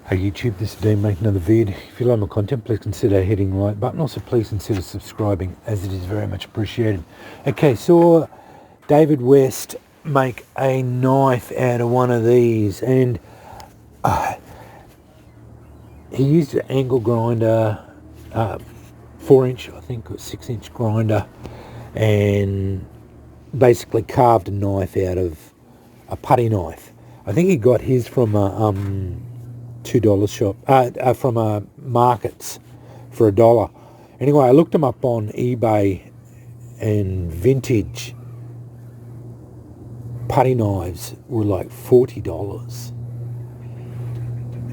Hey YouTube, this is Dean making another vid. If you like my content, please consider hitting the like button. Also, please consider subscribing, as it is very much appreciated. Okay, saw David West make a knife out of one of these, and he used an angle grinder, 4-inch, I think, or 6-inch grinder, and basically carved a knife out of a putty knife. I think he got his from a $2 shop, from a markets for $1. Anyway, I looked them up on eBay, and vintage putty knives were like $40.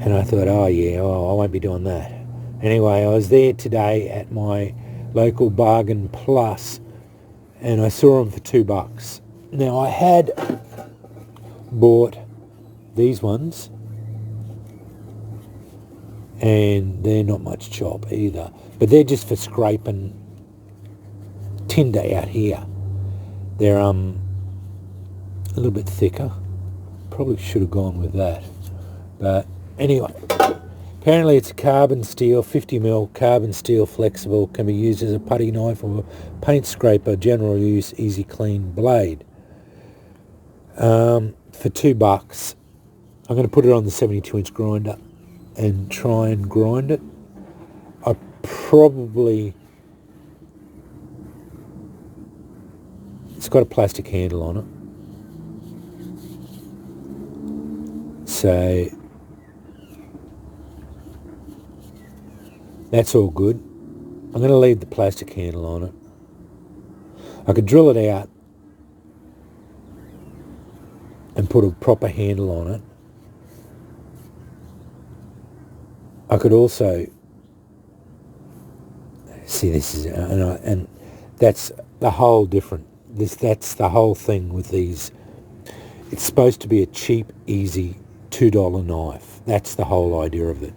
And I thought, oh yeah, I won't be doing that. Anyway, I was there today at my local Bargain Plus, and I saw them for $2. Now, I had bought these ones, and they're not much chop either, but they're just for scraping tinder out here. They're a little bit thicker. Probably should have gone with that, but anyway, apparently it's a carbon steel, 50mm carbon steel, flexible, can be used as a putty knife or paint scraper, general use, easy clean blade. For $2, I'm going to put it on the 72-inch grinder and try and grind it. I probably, it's got a plastic handle on it, so that's all good. I'm going to leave the plastic handle on it. I could drill it out and put a proper handle on it. I could also see, this is, and that's the whole different, that's the whole thing with these. It's supposed to be a cheap, easy $2 knife. That's the whole idea of it.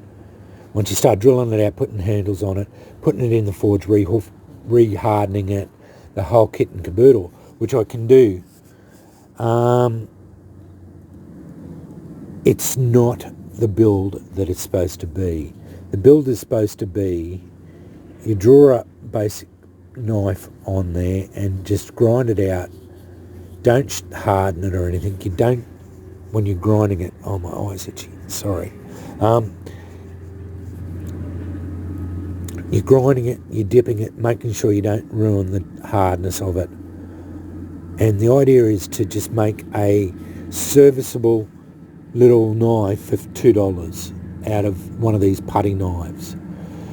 Once you start drilling it out, putting handles on it, putting it in the forge, re-hardening it, the whole kit and caboodle, which I can do. It's not the build that it's supposed to be. The build is supposed to be, you draw a basic knife on there and just grind it out. Don't harden it or anything. You don't, when you're grinding it, oh my eyes itchy, sorry. You're grinding it, you're dipping it, making sure you don't ruin the hardness of it. And the idea is to just make a serviceable little knife for $2 out of one of these putty knives,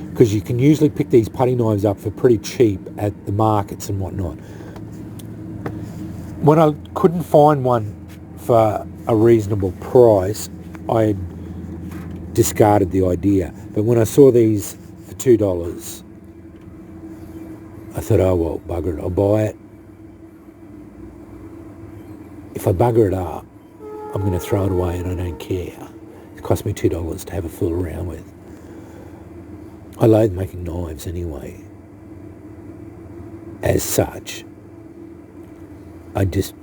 because you can usually pick these putty knives up for pretty cheap at the markets and whatnot. When I couldn't find one for a reasonable price, I had discarded the idea. But when I saw these for $2, I thought, oh well, bugger it, I'll buy it. If I bugger it up, I'm going to throw it away and I don't care. It cost me $2 to have a fool around with. I loathe making knives anyway. As such, I don't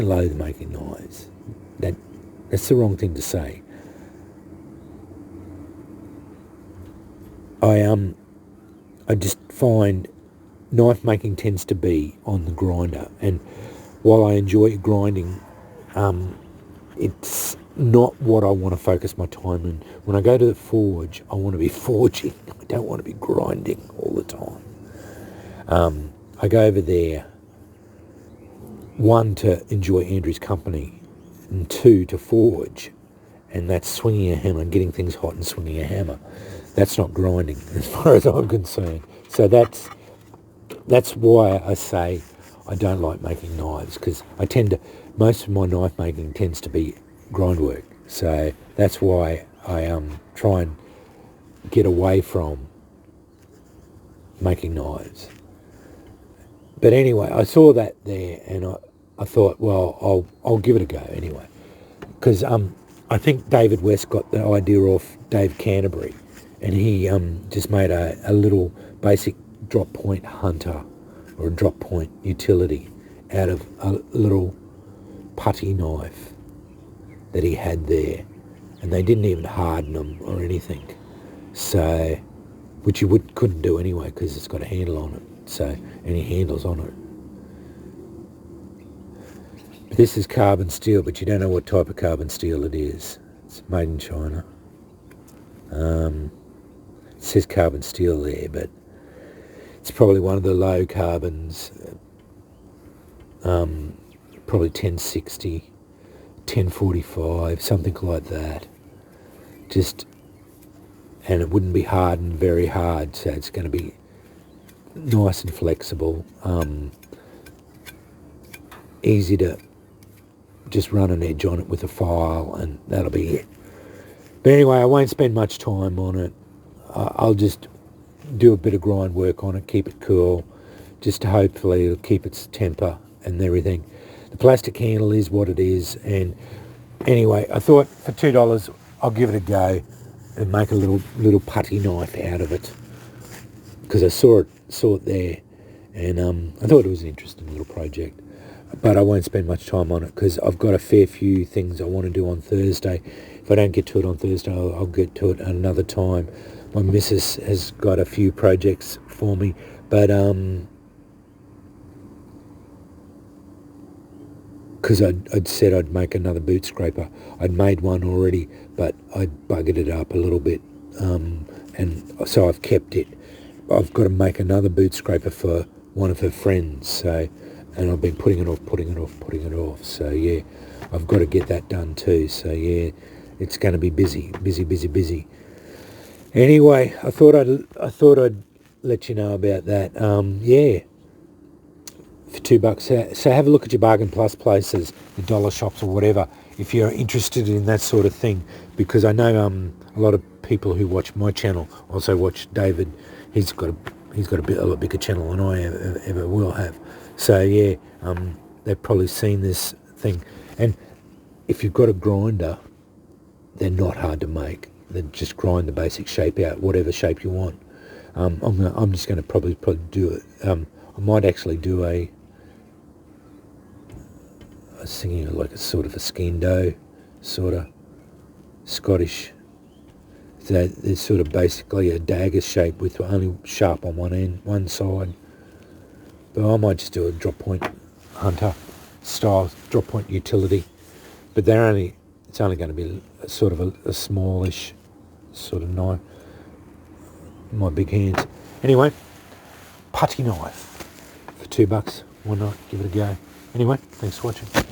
loathe making knives. That's the wrong thing to say. I just find knife making tends to be on the grinder, and while I enjoy grinding, it's not what I want to focus my time in. When I go to the forge, I want to be forging. I don't want to be grinding all the time. I go over there, one, to enjoy Andrew's company, and two, to forge, and that's swinging a hammer and getting things hot and swinging a hammer. That's not grinding as far as I'm concerned. So that's why I say I don't like making knives, because most of my knife making tends to be grind work. So that's why I try and get away from making knives. But anyway, I saw that there, and I thought, well, I'll give it a go anyway, because I think David West got the idea off Dave Canterbury, and he just made a little basic drop point hunter or a drop point utility out of a little putty knife that he had there. and they didn't even harden them or anything. So, which you couldn't do anyway because it's got a handle on it. So, any handles on it. This is carbon steel, but you don't know what type of carbon steel it is. It's made in China. It says carbon steel there, but it's probably one of the low carbons. Probably 1060, 1045, something like that. And it wouldn't be hardened very hard, so it's going to be nice and flexible. Easy to just run an edge on it with a file, and that'll be it. But anyway, I won't spend much time on it. I'll just do a bit of grind work on it, keep it cool, just to hopefully it'll keep its temper and everything. The plastic handle is what it is, and anyway, I thought for $2 I'll give it a go and make a little putty knife out of it, because I saw it there, and I thought it was an interesting little project. But I won't spend much time on it because I've got a fair few things I want to do on Thursday. If I don't get to it on Thursday, I'll get to it another time. My missus has got a few projects for me, but because I'd said I'd make another boot scraper. I'd made one already, but I buggered it up a little bit, and so I've kept it. I've got to make another boot scraper for one of her friends, and I've been putting it off. So yeah, I've got to get that done too. So yeah, it's going to be busy. Anyway, I thought I'd let you know about that. Yeah, for $2. So have a look at your Bargain Plus places, the dollar shops or whatever, if you're interested in that sort of thing. Because I know a lot of people who watch my channel also watch David. He's got a lot bigger channel than I ever will have. So yeah, they've probably seen this thing. And if you've got a grinder, they're not hard to make. They just grind the basic shape out, whatever shape you want. I'm just going to probably do it. I might actually do I was thinking like a sort of a skin dough, sort of Scottish. So there's sort of basically a dagger shape with only sharp on one side. But I might just do a drop point hunter style drop point utility. But it's only going to be sort of a smallish sort of knife. My big hands. Anyway, putty knife for $2. Why not? Give it a go. Anyway, thanks for watching.